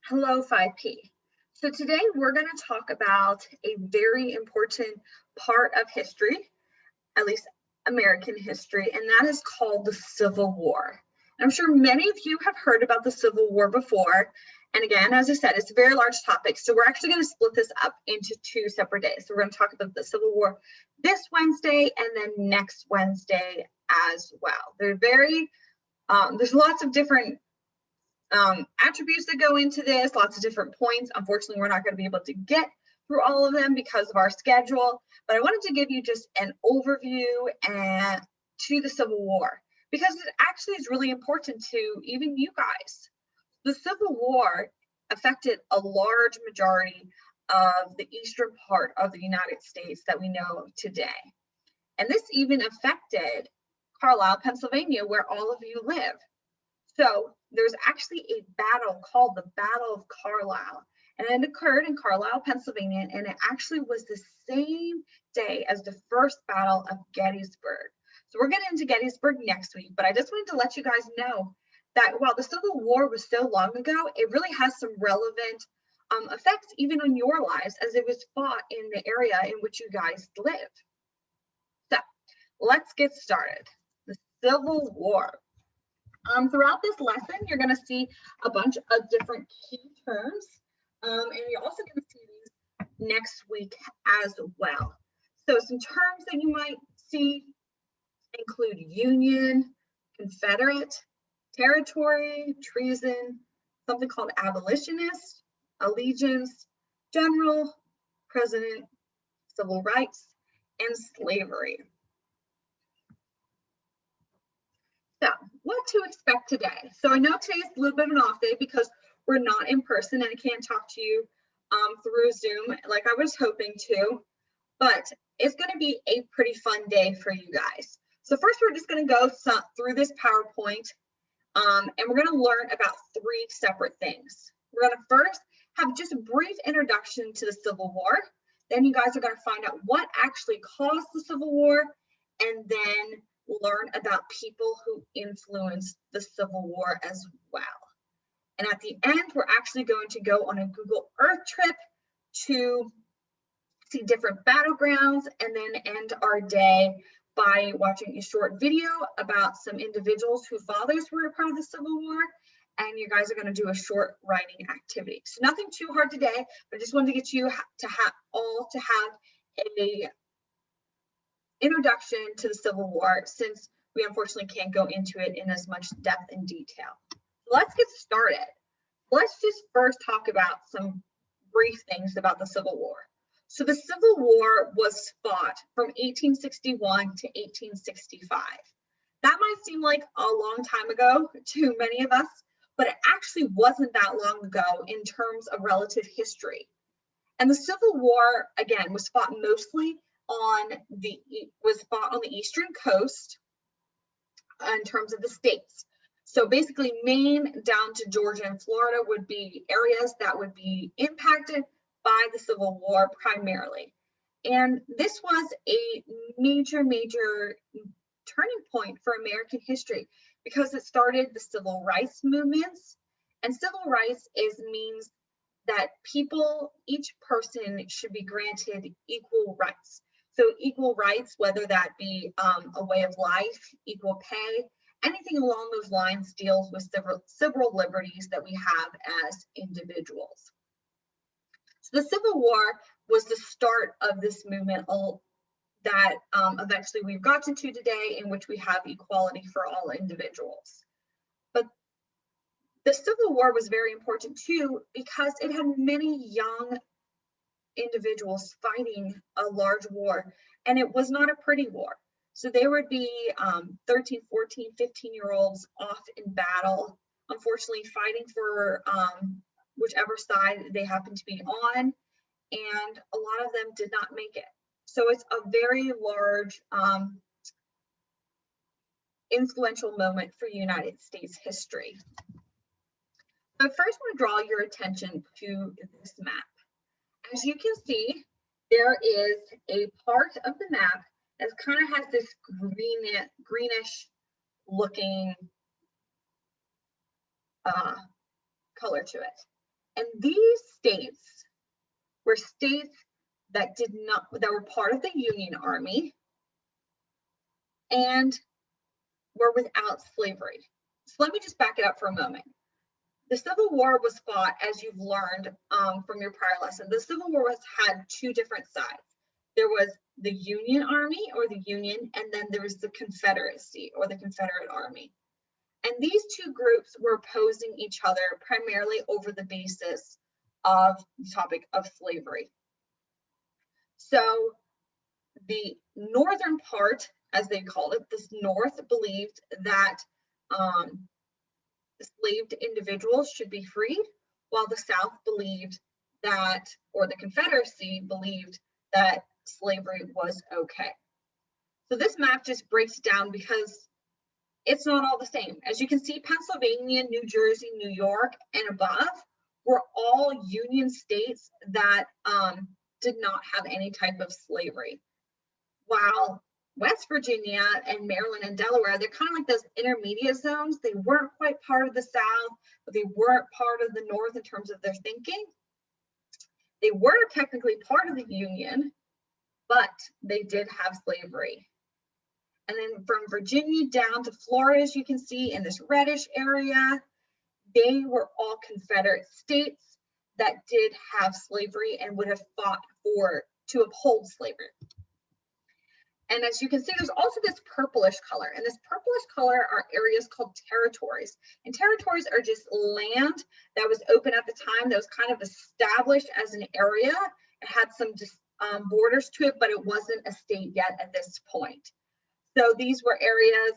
Hello, 5P. So today we're going to talk about a very important part of history, at least American history, and that is called the Civil War. I'm sure many of you have heard about the Civil War before. And again, as I said, it's a very large topic. So we're actually going to split this up into two separate days. So we're going to talk about the Civil War this Wednesday and then next Wednesday as well. There's lots of different attributes that go into this, lots of different points. Unfortunately, we're not going to be able to get through all of them because of our schedule, but I wanted to give you just an overview to the Civil War because it actually is really important to even you guys. The Civil War affected a large majority of the eastern part of the United States that we know today. And this even affected Carlisle, Pennsylvania, where all of you live. So there's actually a battle called the Battle of Carlisle, and it occurred in Carlisle, Pennsylvania, and it actually was the same day as the first Battle of Gettysburg. So we're getting into Gettysburg next week, but I just wanted to let you guys know that while the Civil War was so long ago, it really has some relevant effects even on your lives as it was fought in the area in which you guys live. So let's get started. The Civil War. Throughout this lesson, you're going to see a bunch of different key terms, and you're also going to see these next week as well. So some terms that you might see include Union, Confederate, territory, treason, something called abolitionist, allegiance, general, president, civil rights, and slavery. So what to expect today? So I know today's a little bit of an off day because we're not in person and I can't talk to you through Zoom like I was hoping to, but it's going to be a pretty fun day for you guys. So first we're just going to go through this PowerPoint and we're going to learn about three separate things. We're going to first have just a brief introduction to the Civil War. Then you guys are going to find out what actually caused the Civil War, and then learn about people who influenced the Civil War as well. And at the end, we're actually going to go on a Google Earth trip to see different battlegrounds and then end our day by watching a short video about some individuals whose fathers were a part of the Civil War. And you guys are going to do a short writing activity. So nothing too hard today, but I just wanted to get you to have a introduction to the Civil War, since we unfortunately can't go into it in as much depth and detail. Let's get started. Let's just first talk about some brief things about the Civil War. So the Civil War was fought from 1861 to 1865. That might seem like a long time ago to many of us, but it actually wasn't that long ago in terms of relative history. And the Civil War, again, was fought mostly on the eastern coast in terms of the states. So basically Maine down to Georgia and Florida would be areas that would be impacted by the Civil War primarily. And this was a major turning point for American history because it started the civil rights movements. And civil rights means that each person should be granted equal rights. So equal rights, whether that be a way of life, equal pay, anything along those lines deals with civil liberties that we have as individuals. So the Civil War was the start of this movement that eventually we've gotten to today, in which we have equality for all individuals. But the Civil War was very important too because it had many young individuals fighting a large war, and it was not a pretty war. So there would be 13, 14, 15-year-olds off in battle, unfortunately fighting for whichever side they happened to be on, and a lot of them did not make it. So it's a very large influential moment for United States history. But first, I want to draw your attention to this map. As you can see, there is a part of the map that kind of has this greenish looking color to it. And these states were states that were part of the Union Army and were without slavery. So let me just back it up for a moment. The Civil War was fought, as you've learned from your prior lesson. The Civil War had two different sides. There was the Union Army, or the Union, and then there was the Confederacy, or the Confederate Army. And these two groups were opposing each other primarily over the basis of the topic of slavery. So the northern part, as they called it, this North believed that enslaved individuals should be freed, while the South believed that, or the Confederacy believed that slavery was okay. So this map just breaks down because it's not all the same. As you can see, Pennsylvania, New Jersey, New York, and above were all Union states that did not have any type of slavery. While West Virginia and Maryland and Delaware, they're kind of like those intermediate zones. They weren't quite part of the South, but they weren't part of the North in terms of their thinking. They were technically part of the Union, but they did have slavery. And then from Virginia down to Florida, as you can see in this reddish area, they were all Confederate states that did have slavery and would have fought to uphold slavery. And as you can see, there's also this purplish color, and this purplish color are areas called territories. And territories are just land that was open at the time, that was kind of established as an area. It had some borders to it, but it wasn't a state yet at this point. So these were areas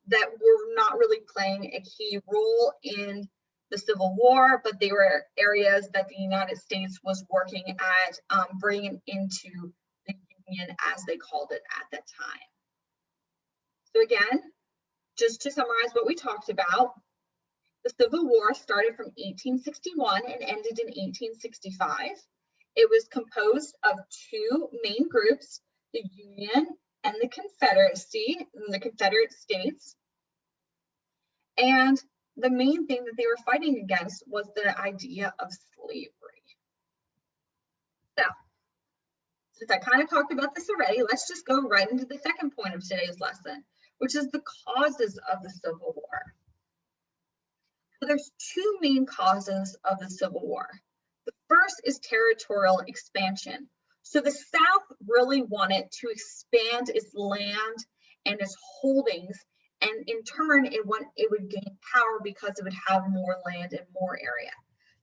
that were not really playing a key role in the Civil War, but they were areas that the United States was working at bringing into the Union, as they called it at that time. So again, just to summarize what we talked about, the Civil War started from 1861 and ended in 1865. It was composed of two main groups, the Union and the Confederacy, and the Confederate States. And the main thing that they were fighting against was the idea of slavery. So, since I kind of talked about this already, let's just go right into the second point of today's lesson, which is the causes of the Civil War. So there's two main causes of the Civil War. The first is territorial expansion. So the South really wanted to expand its land and its holdings, and in turn, it would gain power because it would have more land and more area.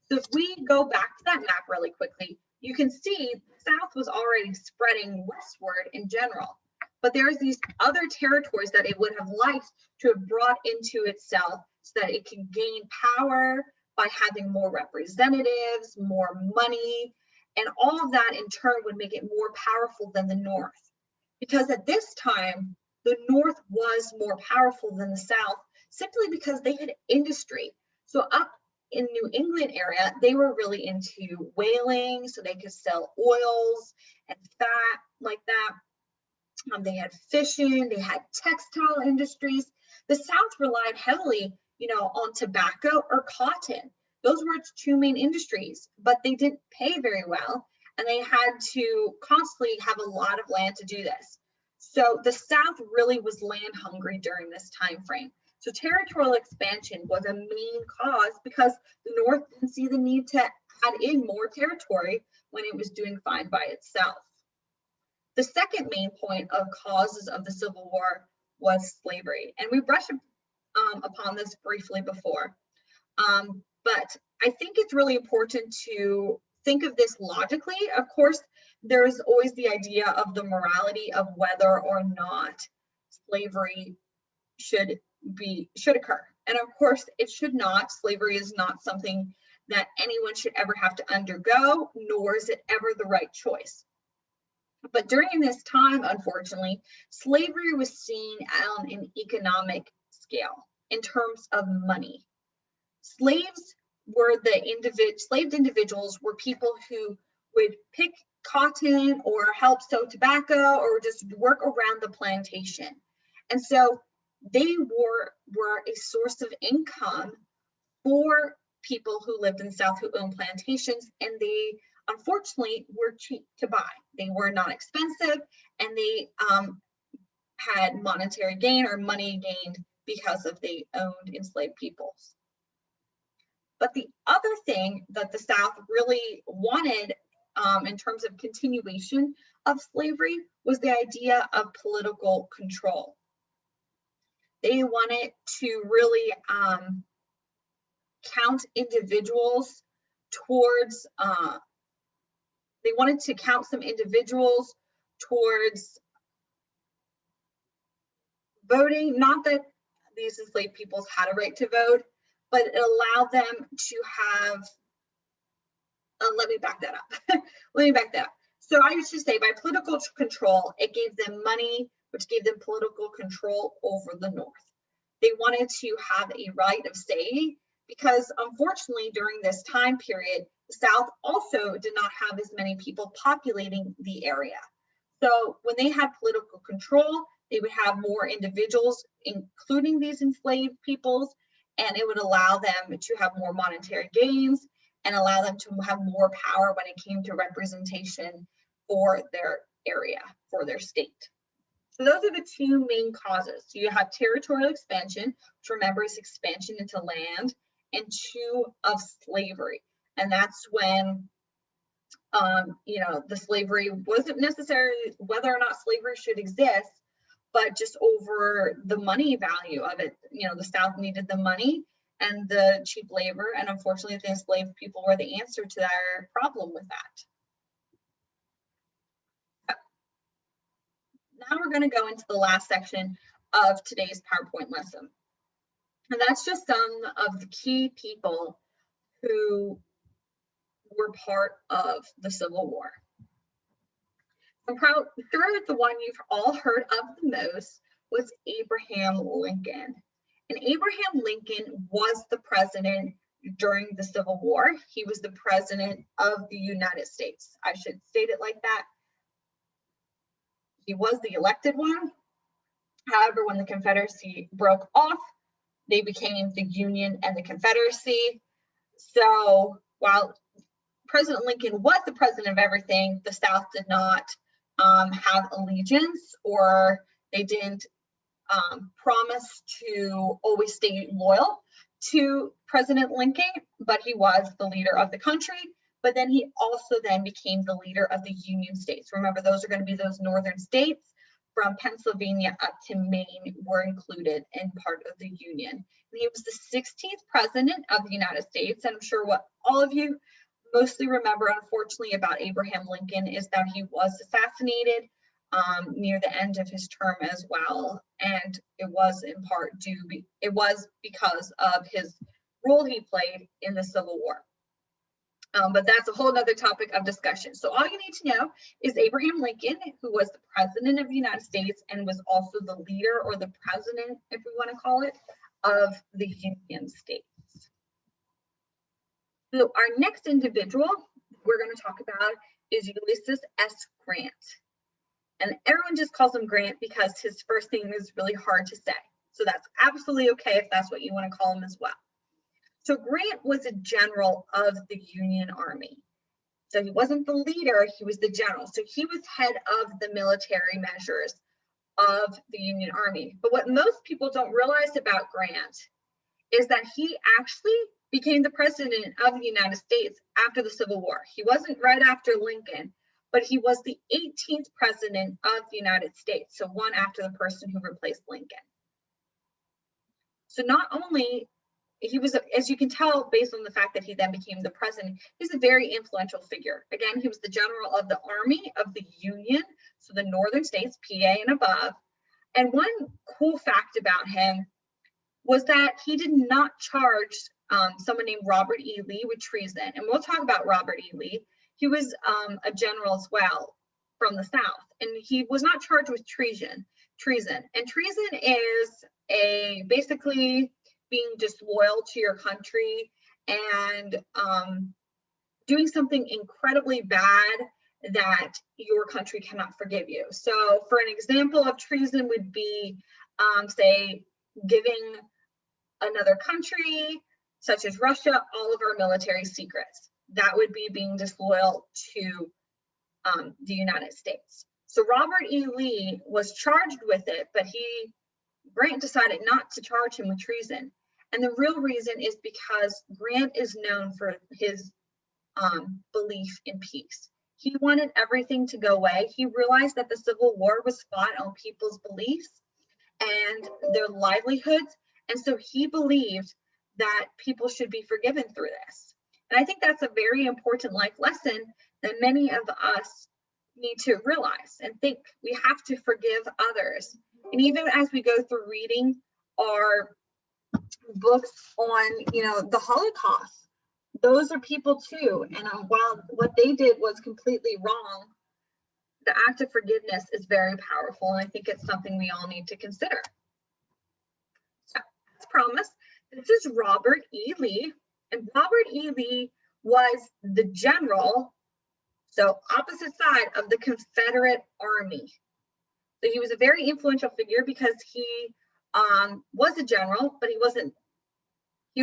So if we go back to that map really quickly, you can see the South was already spreading westward in general, but there's these other territories that it would have liked to have brought into itself so that it can gain power by having more representatives, more money, and all of that in turn would make it more powerful than the North. Because at this time, the North was more powerful than the South simply because they had industry. So up in New England area, they were really into whaling, so they could sell oils and fat like that. They had fishing, they had textile industries. The South relied heavily, on tobacco or cotton. Those were its two main industries, but they didn't pay very well, and they had to constantly have a lot of land to do this. So the South really was land hungry during this time frame. So territorial expansion was a main cause because the North didn't see the need to add in more territory when it was doing fine by itself. The second main point of causes of the Civil War was slavery, and we brushed upon this briefly before. But I think it's really important to think of this logically. Of course, there's always the idea of the morality of whether or not slavery should occur. And of course, it should not. Slavery is not something that anyone should ever have to undergo, nor is it ever the right choice. But during this time, unfortunately, slavery was seen on an economic scale in terms of money. Enslaved individuals were people who would pick cotton or help sow tobacco or just work around the plantation. And so they were a source of income for people who lived in the South who owned plantations, and they unfortunately were cheap to buy. They were not expensive, and they had monetary gain or money gained because of they owned enslaved peoples. But the other thing that the South really wanted in terms of continuation of slavery was the idea of political control. They wanted to really count individuals towards, they wanted to count some individuals towards voting. Not that these enslaved peoples had a right to vote, but it allowed them to have, let me back that up. Let me back that up. So I used to say by political control, it gave them money, which gave them political control over the North. They wanted to have a right of say because unfortunately during this time period, the South also did not have as many people populating the area. So when they had political control, they would have more individuals, including these enslaved peoples, and it would allow them to have more monetary gains and allow them to have more power when it came to representation for their area, for their state. So those are the two main causes. So you have territorial expansion, which remember is expansion into land, and two of slavery. And that's when, the slavery wasn't necessarily whether or not slavery should exist, but just over the money value of it. The South needed the money and the cheap labor, and unfortunately the enslaved people were the answer to their problem with that. Now we're going to go into the last section of today's PowerPoint lesson. And that's just some of the key people who were part of the Civil War. I'm sure the one you've all heard of the most was Abraham Lincoln. And Abraham Lincoln was the president during the Civil War. He was the president of the United States. I should state it like that. He was the elected one. However, when the Confederacy broke off, they became the Union and the Confederacy. So while President Lincoln was the president of everything, the South did not have allegiance, or they didn't promise to always stay loyal to President Lincoln, but he was the leader of the country. But then he also then became the leader of the Union states. Remember, those are going to be those northern states from Pennsylvania up to Maine were included in part of the Union. And he was the 16th president of the United States. And I'm sure what all of you mostly remember, unfortunately, about Abraham Lincoln is that he was assassinated near the end of his term as well. And it was in part because of his role he played in the Civil War. But that's a whole other topic of discussion. So all you need to know is Abraham Lincoln, who was the president of the United States and was also the leader or the president, if we want to call it, of the Union states. So our next individual we're going to talk about is Ulysses S. Grant. And everyone just calls him Grant because his first name is really hard to say. So that's absolutely okay if that's what you want to call him as well. So Grant was a general of the Union Army. So he wasn't the leader, he was the general. So he was head of the military measures of the Union Army. But what most people don't realize about Grant is that he actually became the president of the United States after the Civil War. He wasn't right after Lincoln, but he was the 18th president of the United States. So one after the person who replaced Lincoln. So not only he was, as you can tell, based on the fact that he then became the president, he's a very influential figure. Again, he was the general of the Army of the Union, so the northern states, PA and above. And one cool fact about him was that he did not charge someone named Robert E. Lee with treason. And we'll talk about Robert E. Lee. He was a general as well from the South, and he was not charged with treason. And treason is basically being disloyal to your country and doing something incredibly bad that your country cannot forgive you. So for an example of treason would be, say, giving another country such as Russia, all of our military secrets. That would be being disloyal to the United States. So Robert E. Lee was charged with it, but Grant decided not to charge him with treason. And the real reason is because Grant is known for his belief in peace. He wanted everything to go away. He realized that the Civil War was fought on people's beliefs and their livelihoods. And so he believed that people should be forgiven through this. And I think that's a very important life lesson that many of us need to realize and think. We have to forgive others. And even as we go through reading our books on, the Holocaust, those are people too. And while what they did was completely wrong, the act of forgiveness is very powerful. And I think it's something we all need to consider. So, as promised, this is Robert E. Lee. And Robert E. Lee was the general, so opposite side of the Confederate Army. So he was a very influential figure because he was a general, but he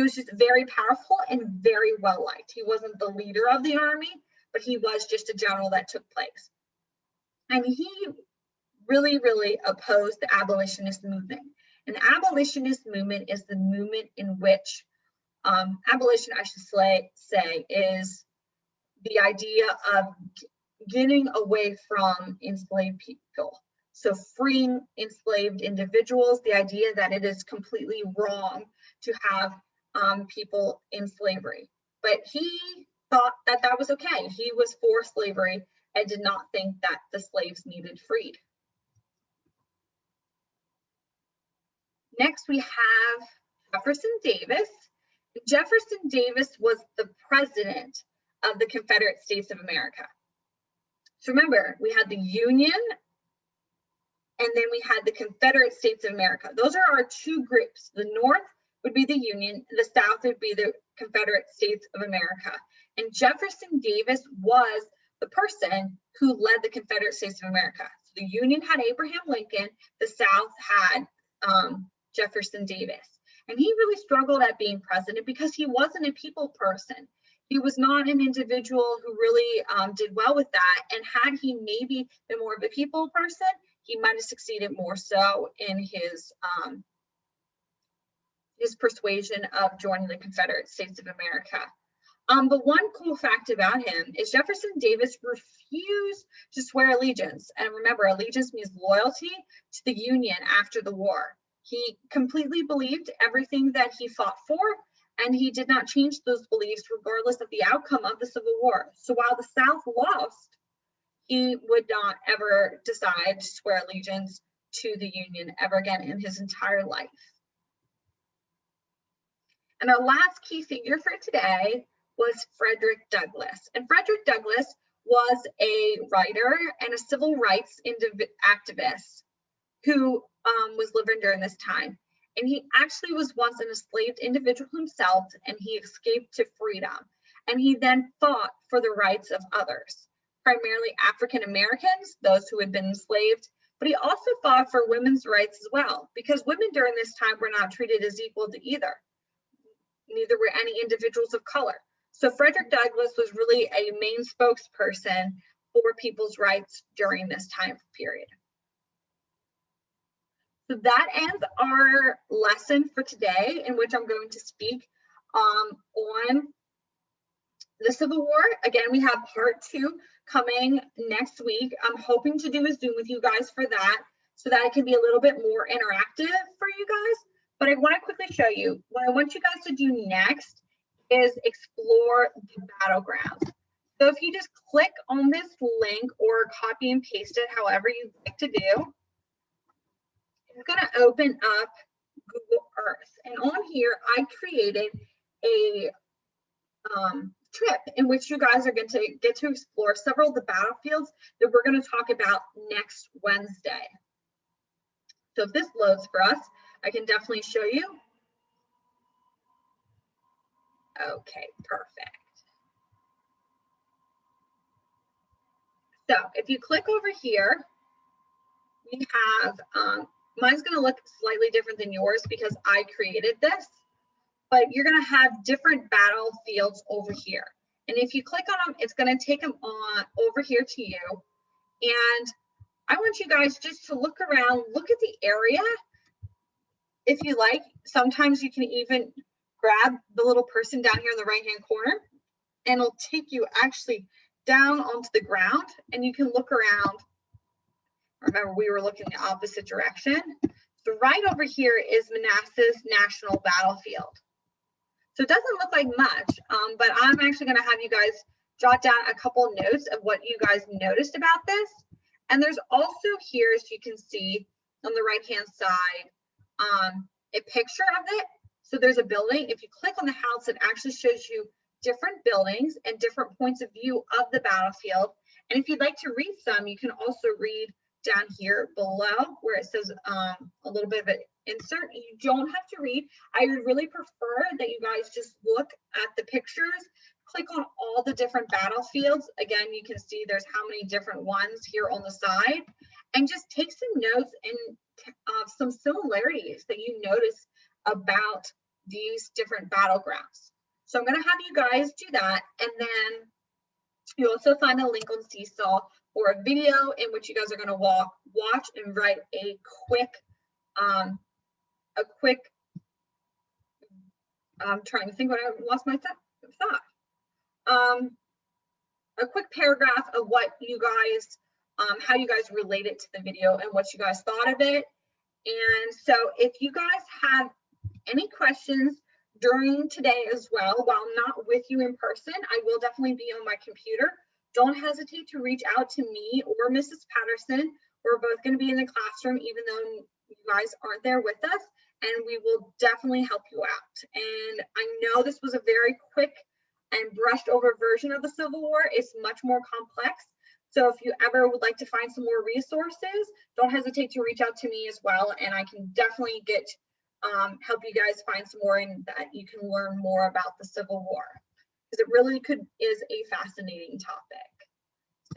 was just very powerful and very well liked. He wasn't the leader of the army, but he was just a general that took place. And he really, really opposed the abolitionist movement. And the abolitionist movement is the movement in which abolition, I should say, is the idea of getting away from enslaved people. So freeing enslaved individuals, the idea that it is completely wrong to have people in slavery. But he thought that that was okay. He was for slavery and did not think that the slaves needed freed. Next, we have Jefferson Davis. Jefferson Davis was the president of the Confederate States of America. So remember, we had the Union and then we had the Confederate States of America. Those are our two groups. The North would be the Union, the South would be the Confederate States of America. And Jefferson Davis was the person who led the Confederate States of America. So the Union had Abraham Lincoln, the South had Jefferson Davis. And he really struggled at being president because he wasn't a people person. He was not an individual who really did well with that. And had he maybe been more of a people person, he might have succeeded more so in his persuasion of joining the Confederate States of America. But one cool fact about him is Jefferson Davis refused to swear allegiance. And remember, allegiance means loyalty to the Union after the war. He completely believed everything that he fought for, and he did not change those beliefs regardless of the outcome of the Civil War. So while the South lost, he would not ever decide to swear allegiance to the Union ever again in his entire life. And our last key figure for today was Frederick Douglass. And Frederick Douglass was a writer and a civil rights activist who was living during this time. And he actually was once an enslaved individual himself, and he escaped to freedom. And he then fought for the rights of others, primarily African Americans, those who had been enslaved. But he also fought for women's rights as well, because women during this time were not treated as equal to either. Neither were any individuals of color. So Frederick Douglass was really a main spokesperson for people's rights during this time period. So that ends our lesson for today, in which I'm going to speak on the Civil War. Again, we have part 2 coming next week. I'm hoping to do a Zoom with you guys for that, so that it can be a little bit more interactive for you guys. But I want to quickly show you what I want you guys to do next is explore the battlegrounds. So if you just click on this link or copy and paste it, however you'd like to do, it's going to open up Google Earth. And on here, I created a trip in which you guys are going to get to explore several of the battlefields that we're going to talk about next Wednesday. So if this loads for us, I can definitely show you. Okay, perfect. So if you click over here, we have, mine's going to look slightly different than yours because I created this. but you're going to have different battlefields over here. And if you click on them, it's going to take them on over here to you. And I want you guys just to look around, look at the area. If you like, sometimes you can even grab the little person down here in the right-hand corner, and it'll take you actually down onto the ground, and you can look around. Remember, we were looking the opposite direction. So right over here is Manassas National Battlefield. So it doesn't look like much, but I'm actually going to have you guys jot down a couple notes of what you guys noticed about this. And there's also here, as you can see on the right-hand side, a picture of it. So there's a building. If you click on the house, it actually shows you different buildings and different points of view of the battlefield. And if you'd like to read some, you can also read down here below where it says a little bit of an insert. You don't have to read. I would really prefer that you guys just look at the pictures, click on all the different battlefields. Again, you can see there's how many different ones here on the side, and just take some notes and some similarities that you notice about these different battlegrounds. So I'm going to have you guys do that, and then you also find a link on Seesaw or a video in which you guys are going to watch and write a quick I'm trying to think what I lost my thought. A quick paragraph of what you guys, how you guys related to the video and what you guys thought of it. And so if you guys have any questions during today as well, while I'm not with you in person, I will definitely be on my computer. Don't hesitate to reach out to me or Mrs. Patterson. We're both going to be in the classroom, even though you guys aren't there with us, and we will definitely help you out. And I know this was a very quick and brushed over version of the Civil War. It's much more complex. So if you ever would like to find some more resources, don't hesitate to reach out to me as well, and I can definitely get help you guys find some more, and that you can learn more about the Civil War, because it really is a fascinating topic.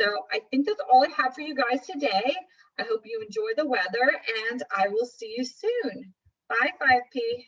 So I think that's all I have for you guys today. I hope you enjoy the weather, and I will see you soon. Bye, 5P.